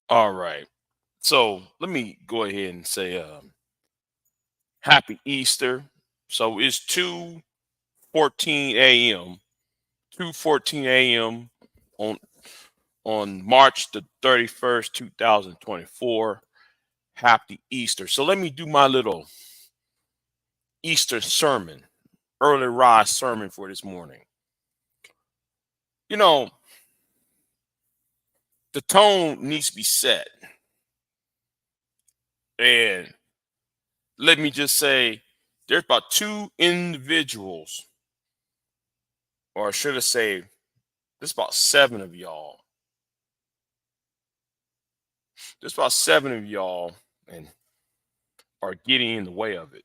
All right. So let me go ahead and say happy Easter. So it's 2:14 a.m. 2:14 a.m. on March the 31st, 2024. Happy Easter. So let me do my little Easter sermon, early rise sermon for this morning. You know, the tone needs to be set. And let me just say, there's about two individuals, or should I say, there's about seven of y'all. There's about seven of y'all and are getting in the way of it.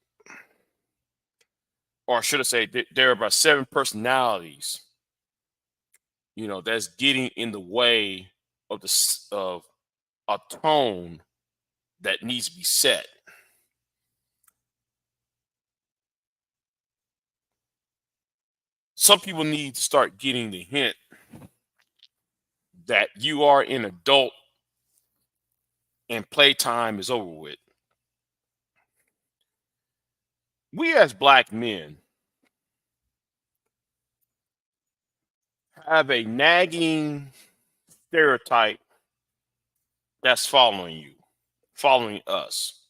Or should I say, there are about seven personalities, that's getting in the way of of a tone that needs to be set. Some people need to start getting the hint that you are an adult and playtime is over with. We as black men have a nagging stereotype that's following you, following us.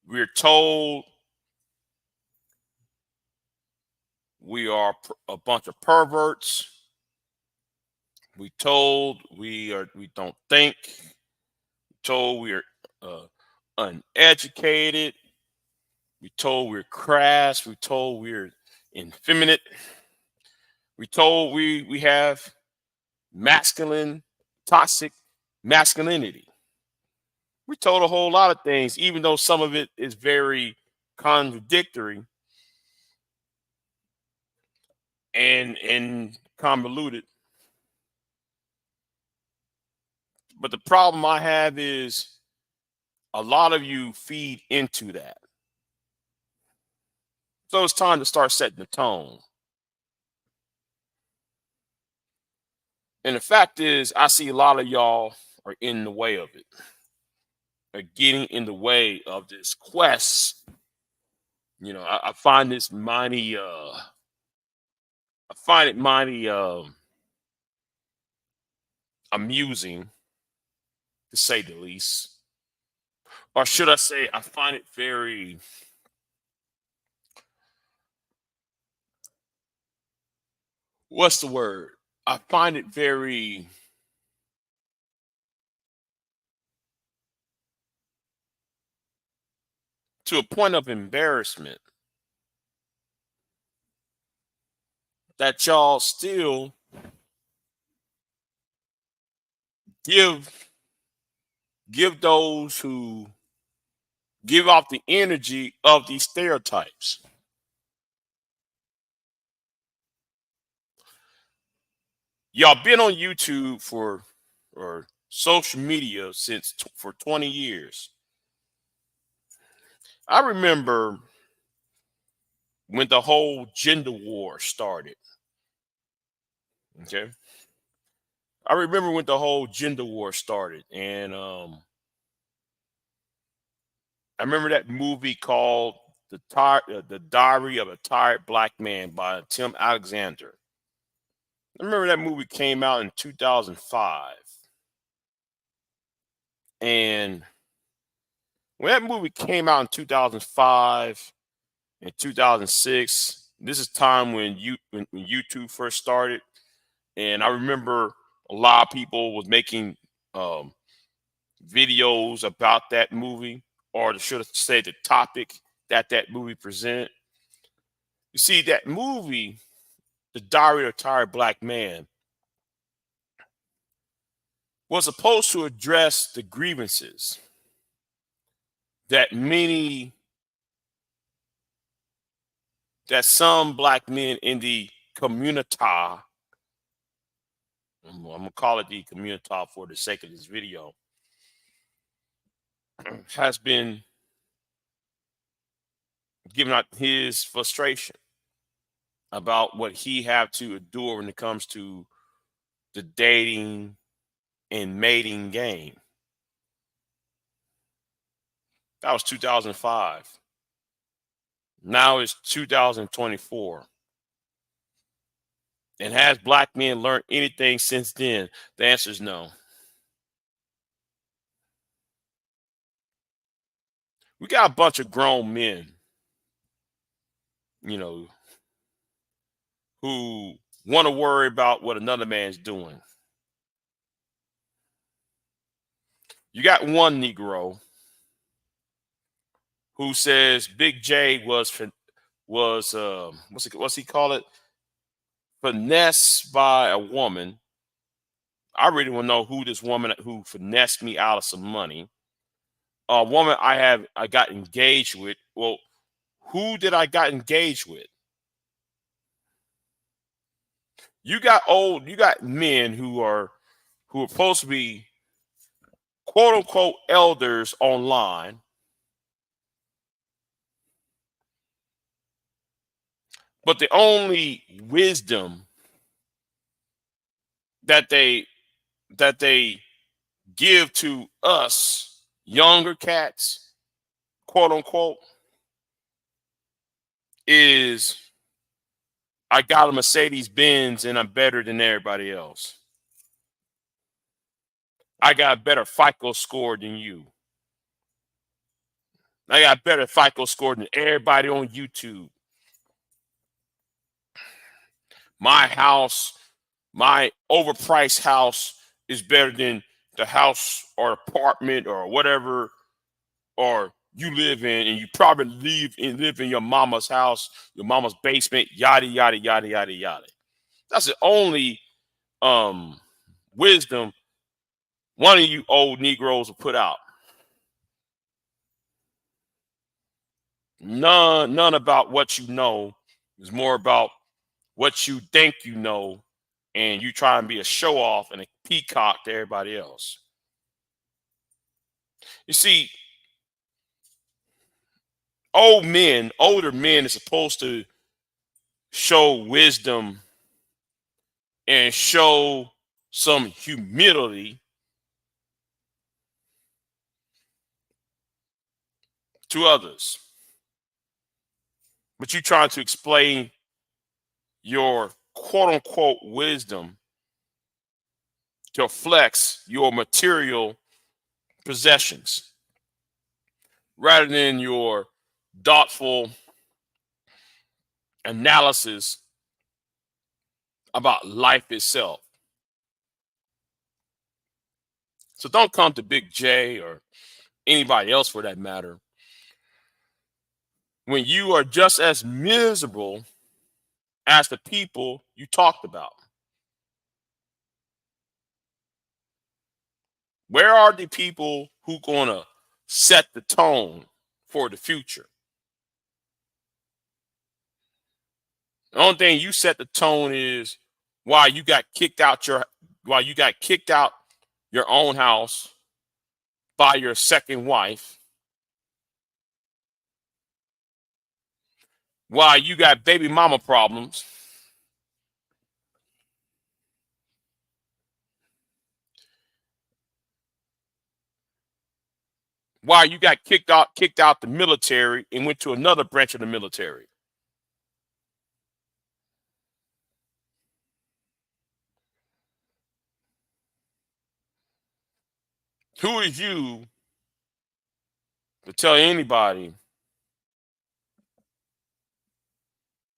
We're told we are a bunch of perverts. We told we don't think. Told we're uh, uneducated. We told we're crass. We told we're effeminate. We told we have masculine, toxic masculinity. We told a whole lot of things, even though some of it is very contradictory and convoluted. But the problem I have is a lot of you feed into that. So it's time to start setting the tone. And the fact is, I see a lot of y'all are in the way of it, are getting in the way of this quest. I find this mighty, I find it mighty amusing to say the least. Or should I say, I find it very, what's the word? I find it very, to a point of embarrassment that y'all still give those who give off the energy of these stereotypes. Y'all been on YouTube or social media for 20 years. I remember when the whole gender war started. Okay. I remember when the whole gender war started. And I remember that movie called The Diary of a Tired Black Man by Tim Alexander. I remember that movie came out in 2005. And when that movie came out in 2005 and 2006, this is time when YouTube first started. And I remember a lot of people was making um, videos about that movie, or should I say the topic that movie presented. You see, that movie, The Diary of a Tired Black Man, was supposed to address the grievances that some black men in the community, I'm gonna call it the community for the sake of this video, has been giving out his frustration. about what he have to endure when it comes to the dating and mating game. That was 2005. Now it's 2024. And has black men learned anything since then? The answer is no. We got a bunch of grown men, you know, who want to worry about what another man's doing. You got one Negro who says Big J was what's he call it? Finessed by a woman. I really want to know who this woman who finessed me out of some money. A woman I got engaged with. Well, who did I got engaged with? You got men who are supposed to be quote unquote elders online, but the only wisdom that they give to us younger cats, quote unquote, is I got a Mercedes Benz and I'm better than everybody else. I got a better FICO score than you. I got a better FICO score than everybody on YouTube. My house, my overpriced house is better than the house or apartment or whatever or you live in, and you probably live in your mama's house, your mama's basement, yada yada yada yada yada. That's the only wisdom one of you old Negroes will put out. None about what you know. It's more about what you think you know, and you try and be a show off and a peacock to everybody else. You see, older men is supposed to show wisdom and show some humility to others. But you trying to explain your quote unquote wisdom to flex your material possessions rather than your thoughtful analysis about life itself. So don't come to Big J or anybody else for that matter when you are just as miserable as the people you talked about. Where are the people who gonna set the tone for the future? The only thing you set the tone is why you got kicked out your own house by your second wife, why you got baby mama problems, why you got kicked out the military and went to another branch of the military. Who is you to tell anybody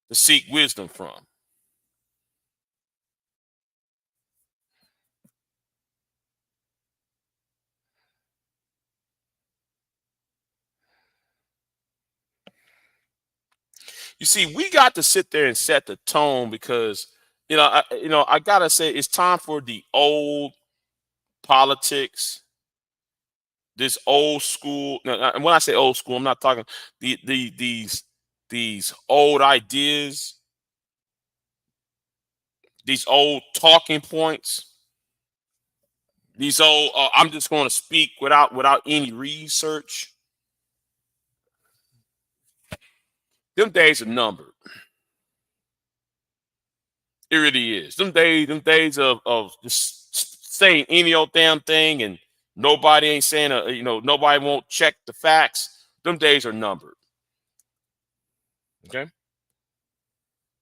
to seek wisdom from? You see, we got to sit there and set the tone because I gotta say it's time for the old politics, this old school. And when I say old school, I'm not talking these old ideas, these old talking points, these old. I'm just going to speak without any research. Them days are numbered. It really is. Them days of just saying any old damn thing and nobody ain't saying nobody won't check the facts. Them days are numbered. Okay,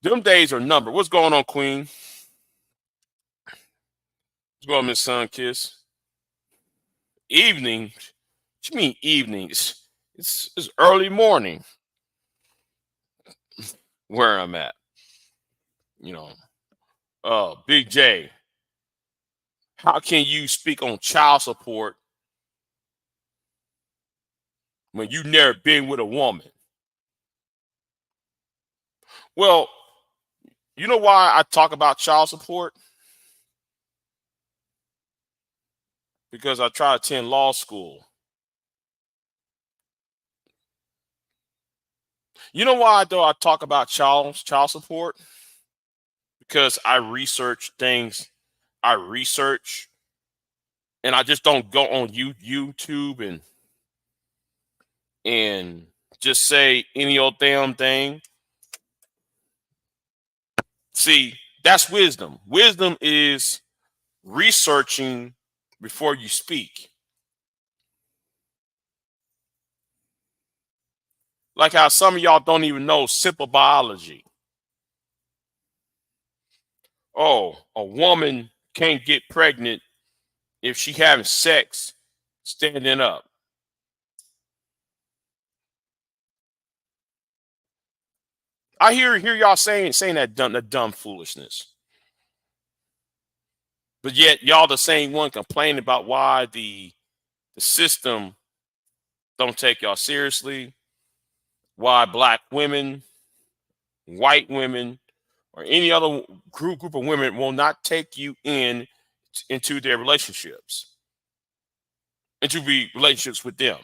them days are numbered. What's going on, Queen? What's going on, Miss Sun Kiss? Evening? What you mean evening? It's early morning where I'm at. You know. Big J. How can you speak on child support when you never been with a woman? Well, you know why I talk about child support? Because I try to attend law school. You know why though I talk about child support? Because I research things. I research and I just don't go on YouTube and just say any old damn thing. See, that's wisdom. Wisdom is researching before you speak. Like how some of y'all don't even know simple biology. Oh, a woman can't get pregnant if she having sex standing up. I hear y'all saying that dumb foolishness. But yet y'all the same one complaining about why the system don't take y'all seriously, why black women, white women, or any other group of women will not take you into their relationships, into be relationships with them.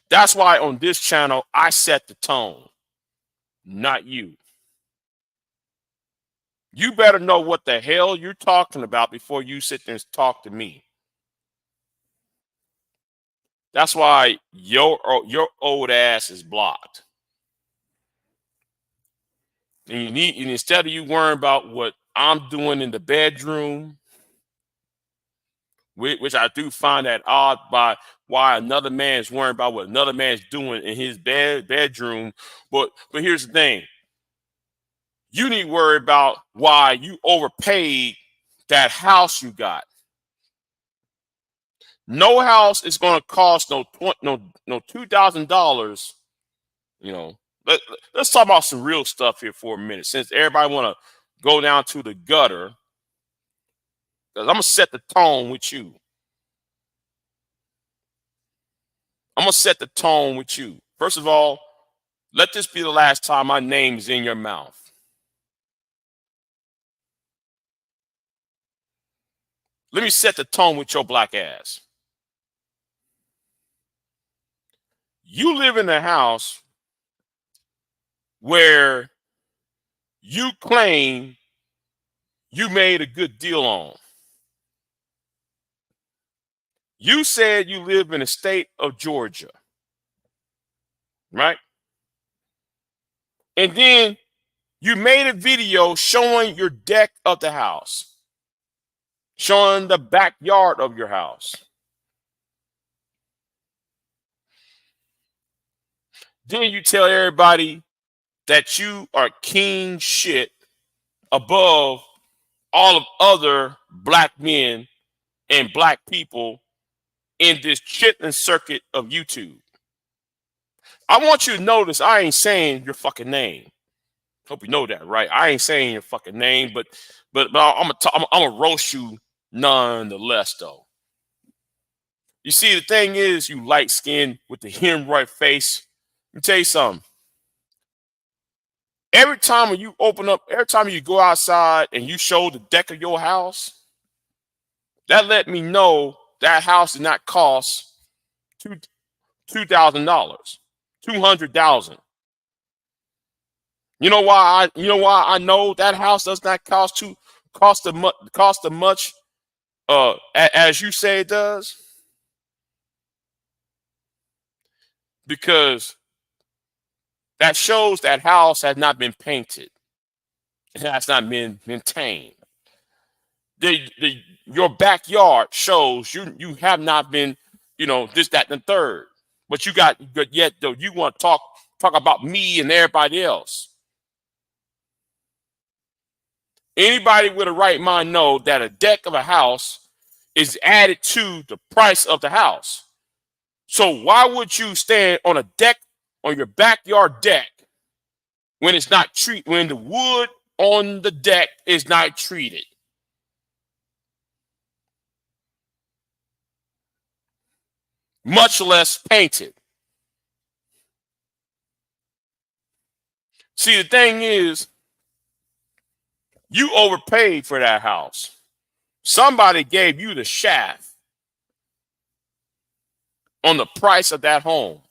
That's why on this channel I set the tone, not you. You better know what the hell you're talking about before you sit there and talk to me. That's why your old ass is blocked. And instead of you worrying about what I'm doing in the bedroom, which I do find that odd by why another man's worrying about what another man's doing in his bedroom. But here's the thing. You need to worry about why you overpaid that house you got. No house is going to cost no $2,000. You know, let's talk about some real stuff here for a minute, since everybody want to go down to the gutter. Because I'm gonna set the tone with you. I'm gonna set the tone with you. First of all, let this be the last time my name is in your mouth. Let me set the tone with your black ass. You live in a house where you claim you made a good deal on. You said you live in the state of Georgia, right? And then you made a video showing your deck of the house, showing the backyard of your house. Then you tell everybody that you are king shit above all of other black men and black people in this chitlin circuit of YouTube. I want you to notice I ain't saying your fucking name. Hope you know that, right? I ain't saying your fucking name, but I'm gonna roast you nonetheless, though. You see, the thing is, you light skinned with the hemorrhoid face. Let me tell you something. Every time when you open up, every time you go outside and you show the deck of your house, that let me know that house did not cost $2,000, $200,000. You know why I know that house does not cost as much as you say it does? because that shows that house has not been painted. It has not been maintained. Your backyard shows you have not been, this, that, and the third. But yet though you want to talk about me and everybody else. Anybody with a right mind know that a deck of a house is added to the price of the house. So why would you stand on a deck, on your backyard deck, when it's not when the wood on the deck is not treated? Much less painted. See, the thing is, you overpaid for that house. Somebody gave you the shaft on the price of that home.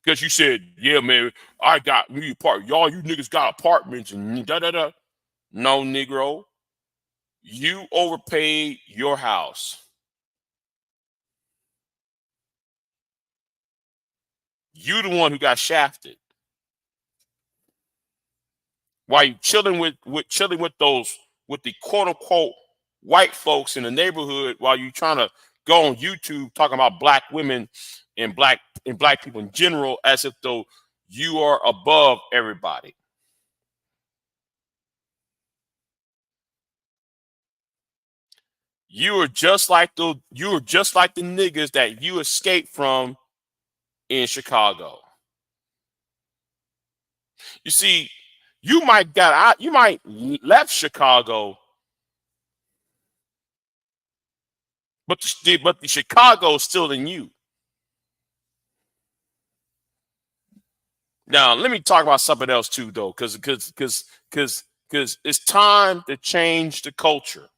Because you said, yeah, man, I got me apartment. Y'all, you niggas got apartments and da da da. No, Negro. You overpaid your house. You the one who got shafted. While you chilling with the quote unquote white folks in the neighborhood, while you trying to go on YouTube talking about black women and black people in general, as if though you are above everybody. You are just like the niggas that you escaped from in Chicago. You see, you might left Chicago, but the Chicago is still in you. Now, let me talk about something else too, though, because it's time to change the culture.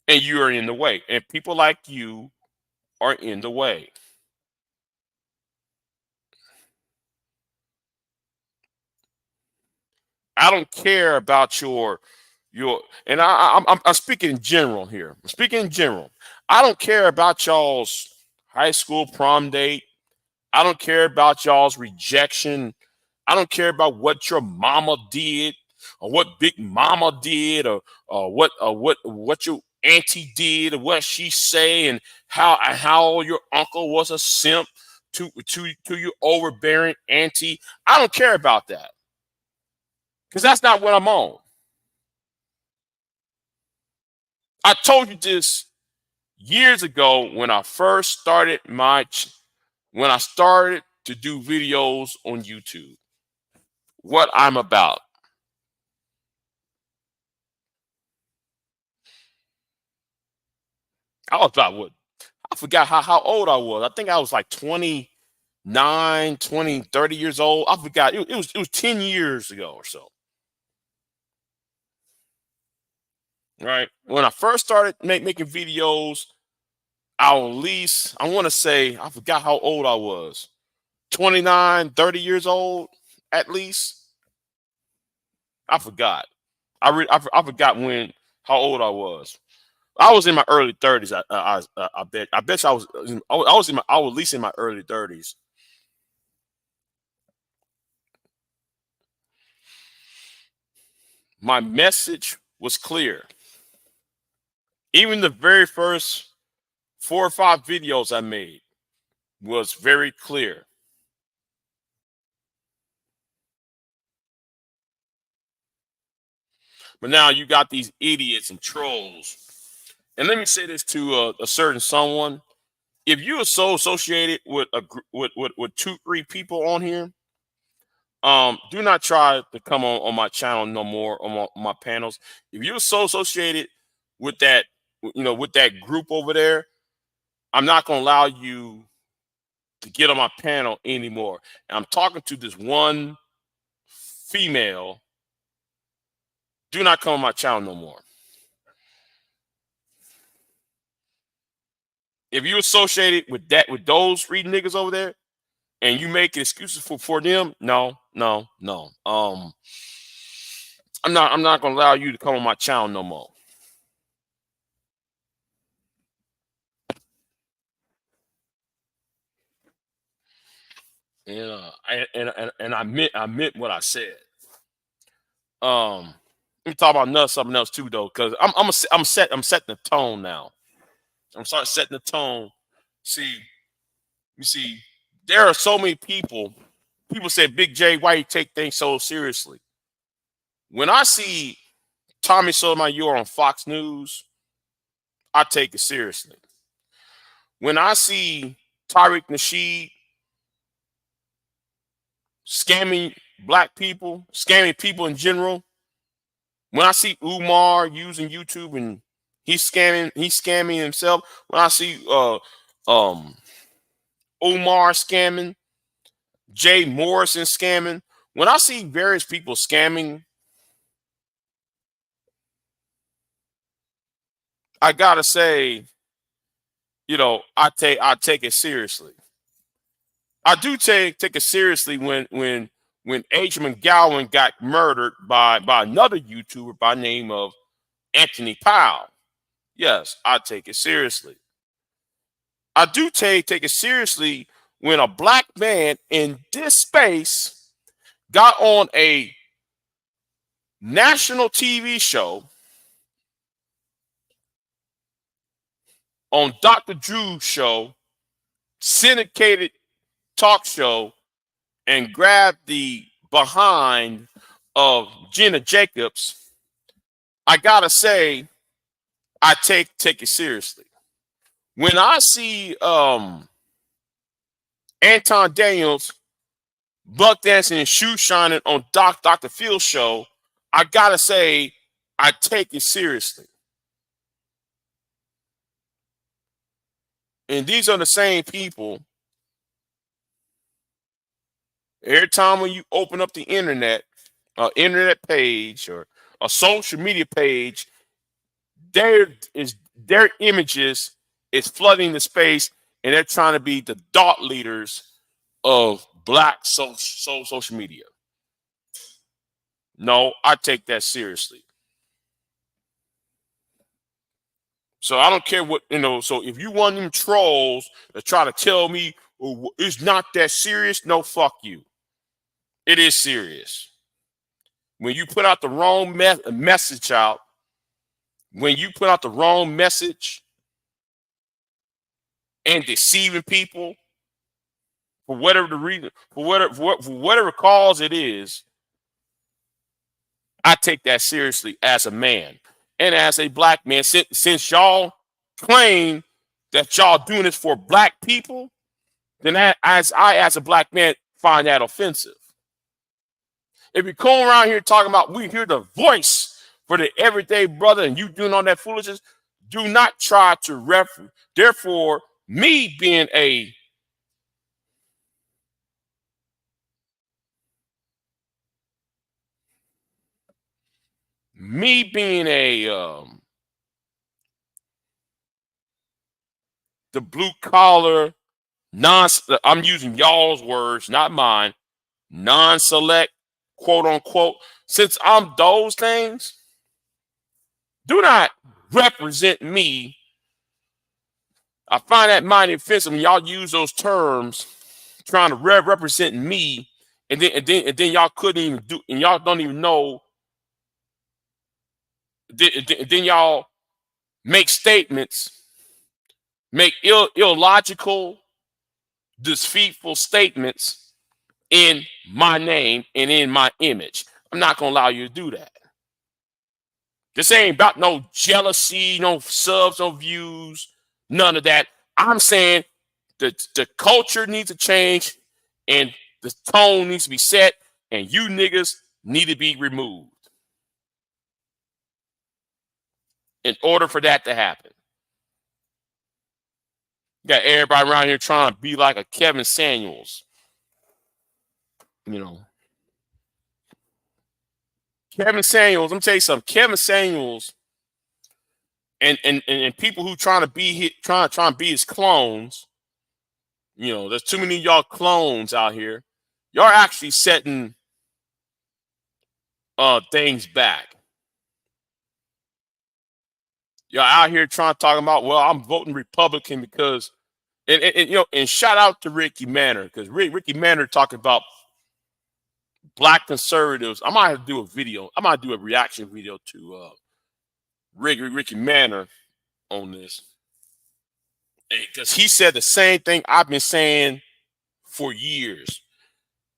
And you are in the way. And people like you are in the way. I don't care about your and I'm speaking in general here. I'm speaking in general. I don't care about y'all's high school prom date. I don't care about y'all's rejection. I don't care about what your mama did or what Big Mama did or what your auntie did or what she say and how your uncle was a simp to your overbearing auntie. I don't care about that because that's not what I'm on. I told you this years ago when I first started when I started to do videos on YouTube. What I'm about. I was about what? I forgot how old I was. I think I was like 29, 20, 30 years old. I forgot. It was 10 years ago or so. Right? When I first started making videos, I want to say, I forgot how old I was. 29, 30 years old at least. I forgot. I forgot how old I was. I was in my early 30s. I bet. I bet you I was. I was at least in my early 30s. My message was clear. Even the very first 4 or 5 videos I made was very clear. But now you got these idiots and trolls. And let me say this to a certain someone: if you are so associated with with 2-3 people on here, do not try to come on my channel no more on my panels. If you're so associated with that, with that group over there, I'm not going to allow you to get on my panel anymore. And I'm talking to this one female. Do not come on my channel no more. If you're associated with those 3 niggas over there, and you make excuses for them, no. I'm not gonna allow you to come on my channel no more. And I meant what I said. Let me talk about something else too, though, because I'm setting the tone now. I'm starting setting the tone. See, you see, there are so many people. People say, "Big J, why you take things so seriously?" When I see Tommy Sotomayor on Fox News, I take it seriously. When I see Tariq Nasheed scamming black people, scamming people in general, when I see Umar using YouTube and he's scamming himself. When I see Umar scamming, Jay Morrison scamming, when I see various people scamming, I gotta say, I take it seriously. I do take it seriously when Adrian McGowan got murdered by another YouTuber by the name of Anthony Powell. Yes, I take it seriously. I do take it seriously when a black man in this space got on a national TV show on Dr. Drew's show, syndicated talk show, and grabbed the behind of Jenna Jacobs. I gotta say, I take it seriously. When I see Anton Daniels buck dancing and shoe shining on Dr. Phil's show, I gotta say, I take it seriously. And these are the same people. Every time when you open up the internet page or a social media page, their images is flooding the space, and they're trying to be the thought leaders of black social media. No, I take that seriously. So I don't care what. So if you want them trolls to try to tell me, oh, it's not that serious, no, fuck you. It is serious. When you put out the wrong message out, when you put out the wrong message and deceiving people for whatever the reason, for whatever cause it is, I take that seriously as a man and as a black man. Since y'all claim that y'all doing this for black people, then as a black man, find that offensive. If you come around here talking about we hear the voice for the everyday brother and you doing all that foolishness, do not try to reference. Therefore, me being a the blue collar non I'm using y'all's words, not mine, non-select, quote unquote. Since I'm those things, do not represent me. I find that mighty offensive when y'all use those terms trying to represent me, and then y'all couldn't even do, and y'all don't even know. Then y'all make statements, make illogical, deceitful statements in my name and in my image. I'm not gonna allow you to do that. This ain't about no jealousy, no subs, no views, none of that. I'm saying the culture needs to change and the tone needs to be set, and you niggas need to be removed in order for that to happen. You got everybody around here trying to be like a Kevin Samuels. Kevin Samuels, let me tell you something. Kevin Samuels and people who trying to be trying to be his clones. There's too many of y'all clones out here. Y'all actually setting things back. Y'all out here trying to talk about, well, I'm voting Republican because And you know, and shout out to Ricky Manor, because Ricky Manor talking about black conservatives. I might have to do a video. I might do a reaction video to Ricky Manor on this, because he said the same thing I've been saying for years.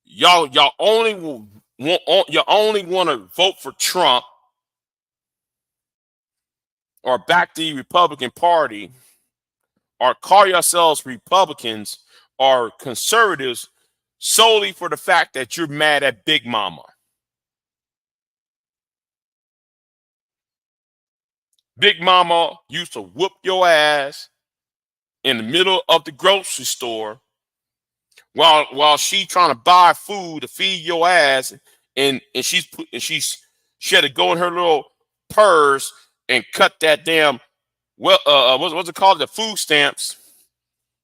Y'all only want to vote for Trump or back the Republican Party or call yourselves Republicans or conservatives solely for the fact that you're mad at Big Mama. Big Mama used to whoop your ass in the middle of the grocery store while she trying to buy food to feed your ass, and she had to go in her little purse and cut that damn what's it called, the food stamps.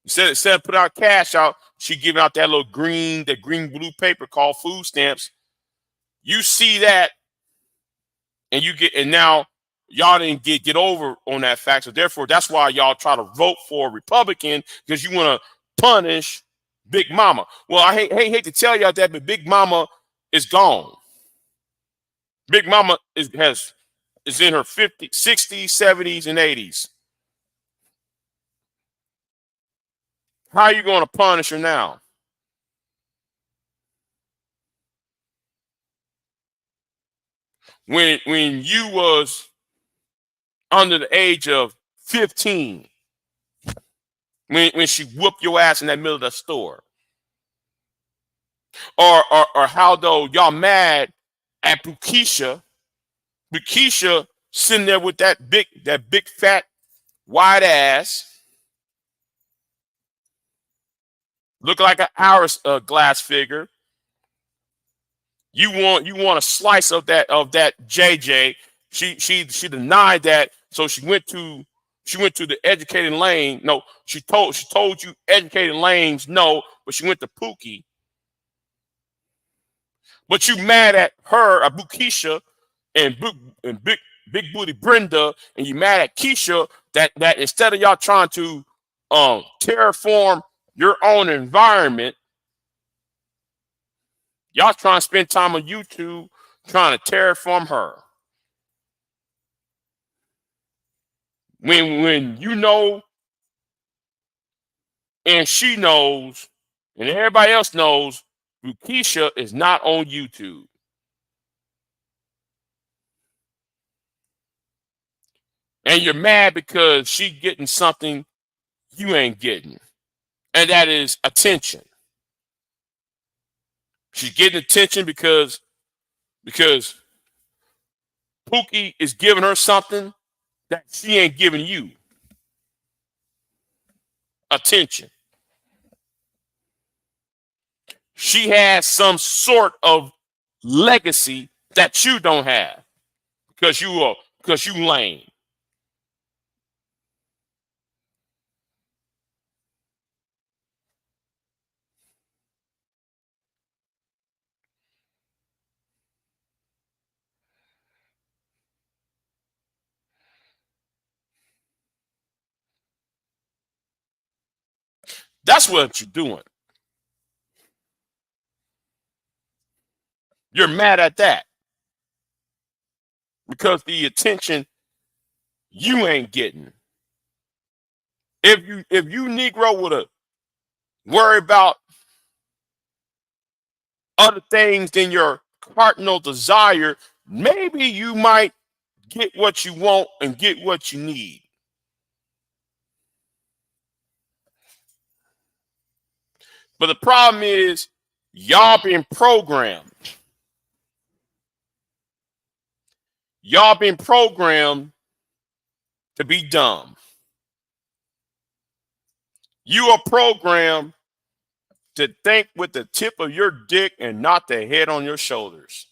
Instead of put out cash out, she giving out that little green blue paper called food stamps. You see that, and now y'all didn't get over on that fact. So therefore, that's why y'all try to vote for a Republican, because you want to punish Big Mama. Well, I hate to tell y'all that, but Big Mama is gone. Big Mama is in her 50s, 60s, 70s, and 80s. How are you going to punish her now? When you was under the age of 15, when she whooped your ass in that middle of the store, or how though y'all mad at Bukisha sitting there with that big fat wide ass, look like an hourglass figure. You want a slice of that JJ. She denied that, so she went to the educated lane. No, she told you educated lanes no, but she went to Pookie. But you mad at her, Bukisha, and big booty Brenda, and you mad at Keisha that instead of y'all trying to terraform your own environment, y'all trying to spend time on YouTube trying to terraform her. When you know, and she knows, and everybody else knows, Bukisha is not on YouTube. And you're mad because she getting something you ain't getting. And that is attention. She's getting attention because Pookie is giving her something that she ain't giving you. Attention. She has some sort of legacy that you don't have because you lame. That's what you're doing. You're mad at that because the attention you ain't getting. If you Negro would have worried about other things than your cardinal desire, maybe you might get what you want and get what you need. But the problem is, y'all being programmed. Y'all been programmed to be dumb. You are programmed to think with the tip of your dick and not the head on your shoulders.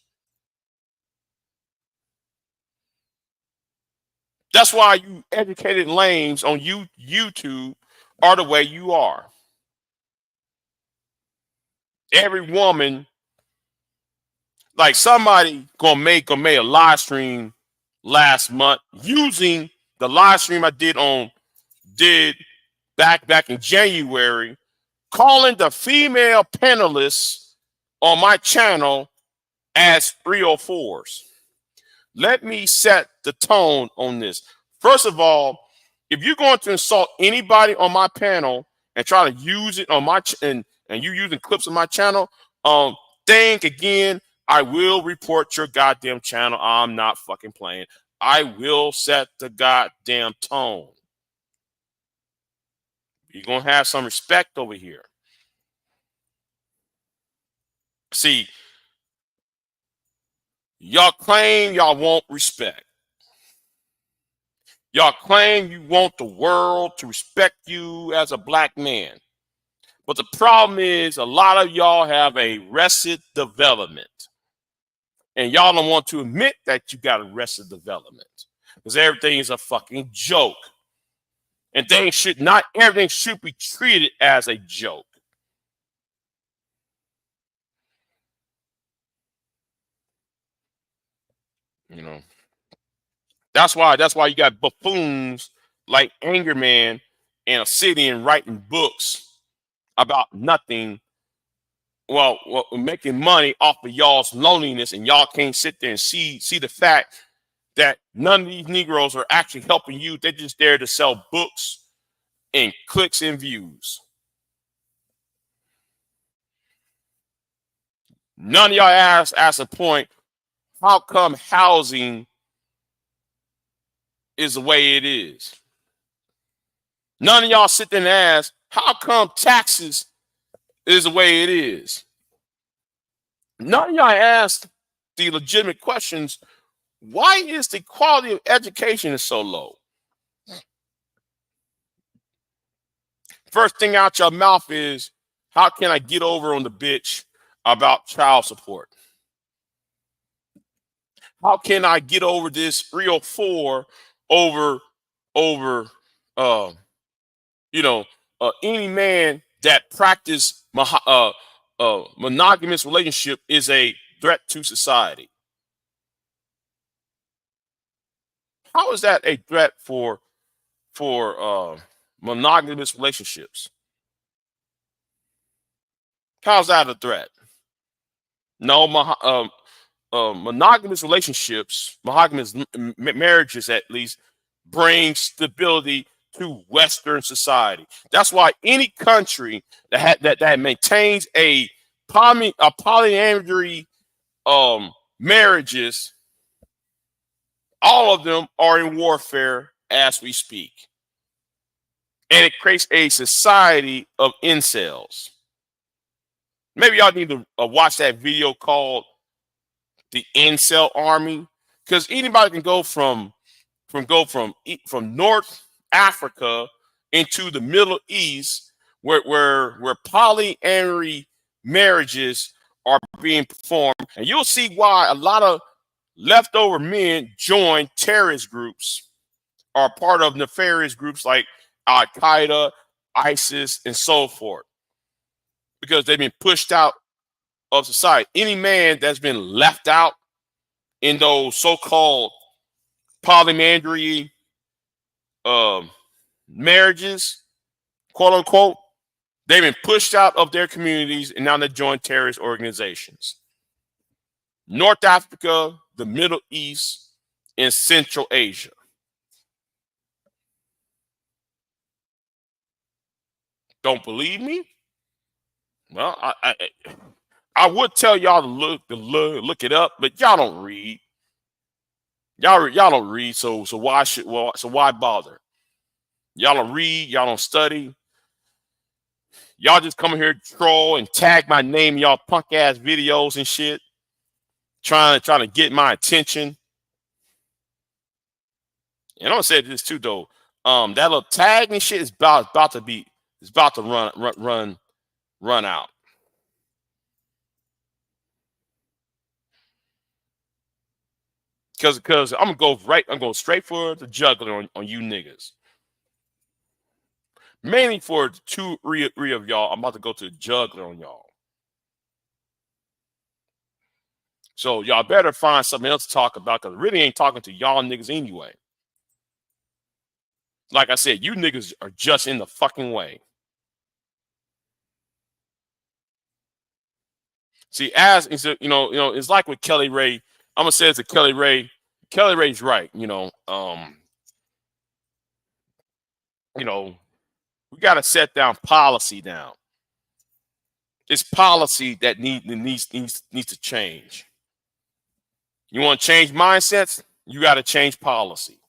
That's why you educated lames on YouTube are the way you are. Every woman, like somebody gonna make a live stream last month using the live stream I did back in January, calling the female panelists on my channel as 304s. Let me set the tone on this. First of all, if you're going to insult anybody on my panel and try to use it on my and you using clips of my channel, think again. I will report your goddamn channel. I'm not fucking playing. I will set the goddamn tone. You're gonna have some respect over here. See, y'all claim y'all want respect. Y'all claim you want the world to respect you as a black man. But the problem is a lot of y'all have arrested development. And y'all don't want to admit that you got arrested development. Because everything is a fucking joke. And everything should be treated as a joke. You know. That's why you got buffoons like Angerman and Obsidian writing books about nothing. Well, making money off of y'all's loneliness, and y'all can't sit there and see the fact that none of these Negroes are actually helping you. They're just there to sell books and clicks and views. None of y'all ask a point, how come housing is the way it is? None of y'all sit there and ask, how come taxes is the way it is? None of y'all ask the legitimate questions. Why is the quality of education so low? First thing out your mouth is, how can I get over on the bitch about child support? How can I get over this 304 over any man that practice monogamous relationship is a threat to society? How is that a threat for monogamous relationships? How's that a threat? No, monogamous relationships, monogamous marriages at least, bring stability to Western society. That's why any country that maintains a polyandry marriages, all of them are in warfare as we speak. And it creates a society of incels. Maybe y'all need to watch that video called The Incel Army, because anybody can go from North Africa into the Middle East where polyamory marriages are being performed, and you'll see why a lot of leftover men join terrorist groups, are part of nefarious groups like Al Qaeda, ISIS, and so forth, because they've been pushed out of society. Any man that's been left out in those so-called polyandry marriages, quote unquote, they've been pushed out of their communities and now they join terrorist organizations. North Africa, the Middle East, and Central Asia. Don't believe me? Well, I would tell y'all to look it up, but y'all don't read. Y'all don't read, so why bother? Y'all don't read, y'all don't study. Y'all just come here to troll and tag my name in y'all punk ass videos and shit, trying to get my attention. And I'm gonna say this too though. That little tag and shit is about to run out. Cause I'm going straight for the juggler on you niggas. Mainly for three of y'all, I'm about to go to the juggler on y'all. So y'all better find something else to talk about, because I really ain't talking to y'all niggas anyway. like I said, you niggas are just in the fucking way. See, as it's like with Kelly Ray. I'm gonna say it's a Kelly Ray. Kelly Ray's right. You know, we got to set down policy down. It's policy that needs to change. You want to change mindsets? You got to change policy.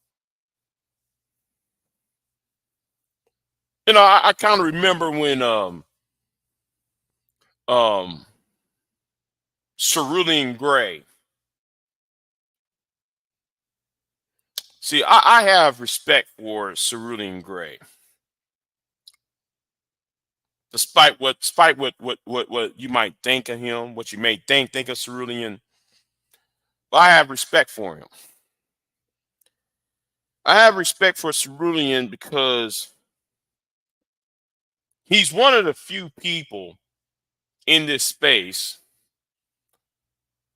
I kind of remember when um Cerulean Gray. See, I have respect for Cerulean Gray. Despite what you might think of him, what you may think of Cerulean, but I have respect for him. I have respect for Cerulean because he's one of the few people in this space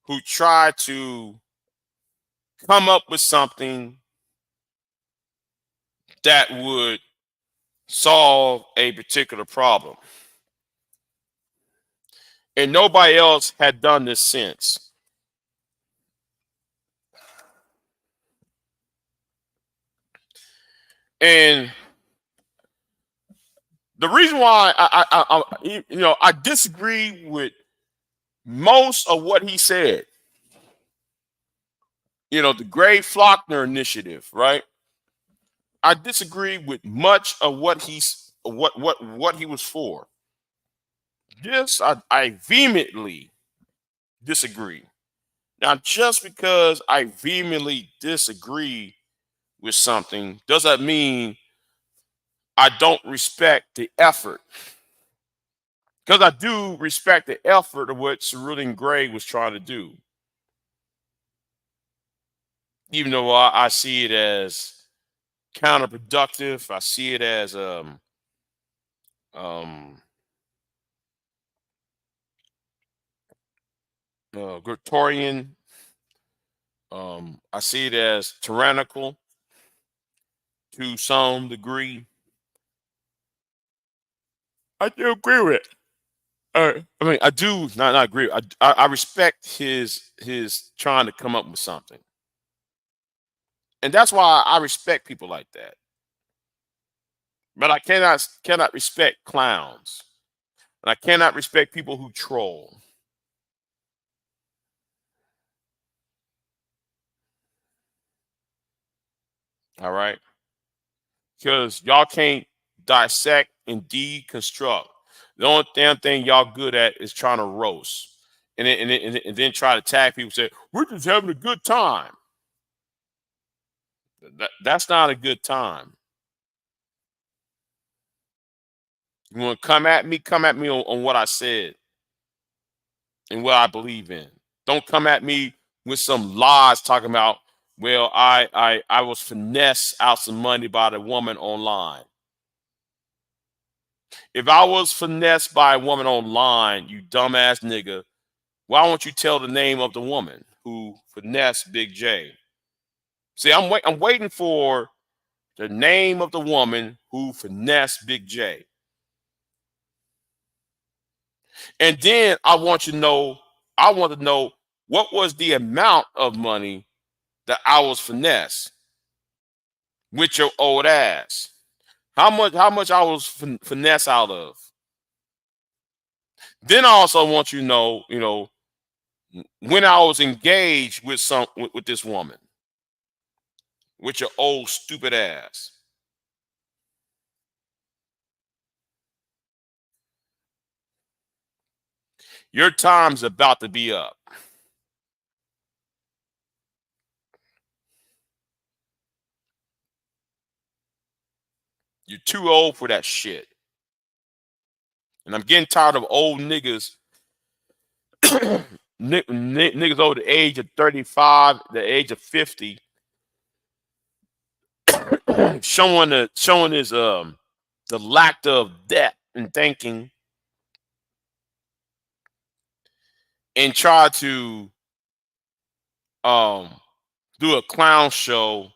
who try to come up with something that would solve a particular problem. And nobody else had done this since. And the reason why I disagree with most of what he said. The Gray Flockner initiative, right? I disagree with much of what he was for. This I vehemently disagree. Now, just because I vehemently disagree with something doesn't mean I don't respect the effort. Because I do respect the effort of what Cerulean Gray was trying to do. Even though I see it as counterproductive, I see it as um, Gretorian. I see it as tyrannical to some degree. I do agree with it. I mean, I do not agree. I respect his trying to come up with something, and that's why I respect people like that. But I cannot respect clowns, and I cannot respect people who troll. All right, because y'all can't dissect and deconstruct. The only damn thing y'all good at is trying to roast, and then try to tag people. Say we're just having a good time. That's not a good time. You want to come at me? Come at me on what I said and what I believe in. Don't come at me with some lies talking about, well, I was finessed out some money by the woman online. If I was finessed by a woman online, you dumbass nigga, why won't you tell the name of the woman who finessed Big J? See, I'm waiting for the name of the woman who finessed Big J. And then I want to know what was the amount of money that I was finessed with your old ass. How much I was finesse out of. Then I also want you know, when I was engaged with this woman, with your old stupid ass. Your time's about to be up. You're too old for that shit. And I'm getting tired of old niggas, niggas over the age of 35, the age of 50, showing his the lack of depth in thinking and try to um do a clown show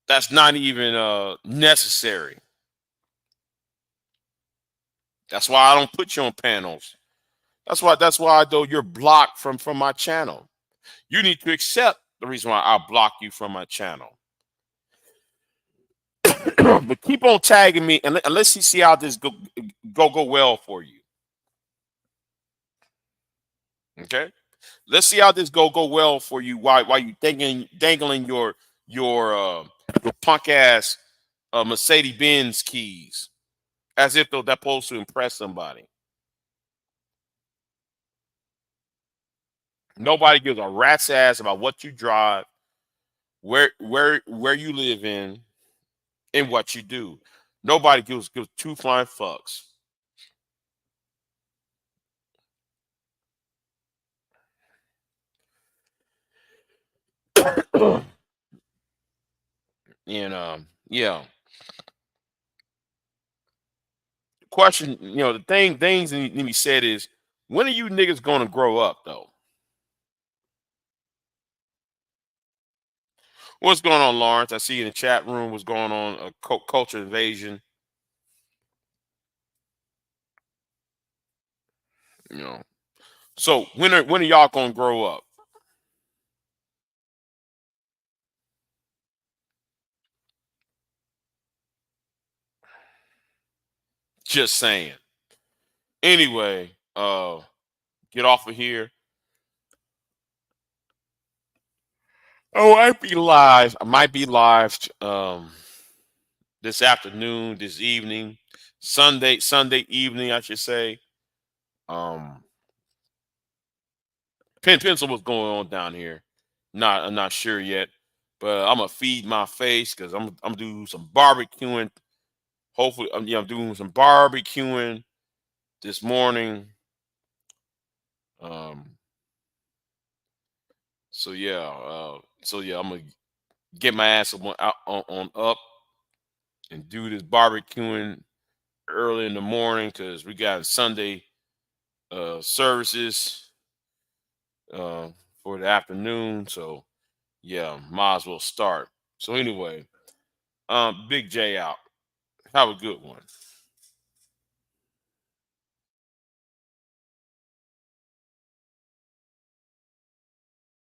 That's not even necessary. That's why I don't put you on panels. That's why though you're blocked from my channel. You need to accept the reason why I block you from my channel. But keep on tagging me and let's see how this go well for you. Okay, let's see how this go well for you. Why you dangling your punk ass Mercedes Benz keys as if they're supposed to impress somebody. Nobody gives a rat's ass about what you drive, where you live in, and what you do. Nobody gives two flying fucks. And yeah. Question, the things that need to be said is, when are you niggas gonna grow up though? What's going on, Lawrence? I see in the chat room what's going on. A culture invasion. You know. So when are y'all gonna grow up? Just saying. Anyway, get off of here. Oh, I might be live. I might be live this afternoon, this evening, Sunday evening, I should say. Um, pencil what's going on down here. I'm not sure yet, but I'm gonna feed my face because I'm doing some barbecuing. Hopefully, I'm doing some barbecuing this morning. Um, so yeah, I'm gonna get my ass on up and do this barbecuing early in the morning because we got Sunday services uh, for the afternoon. So yeah, might as well start. So anyway, Big J out. Have a good one.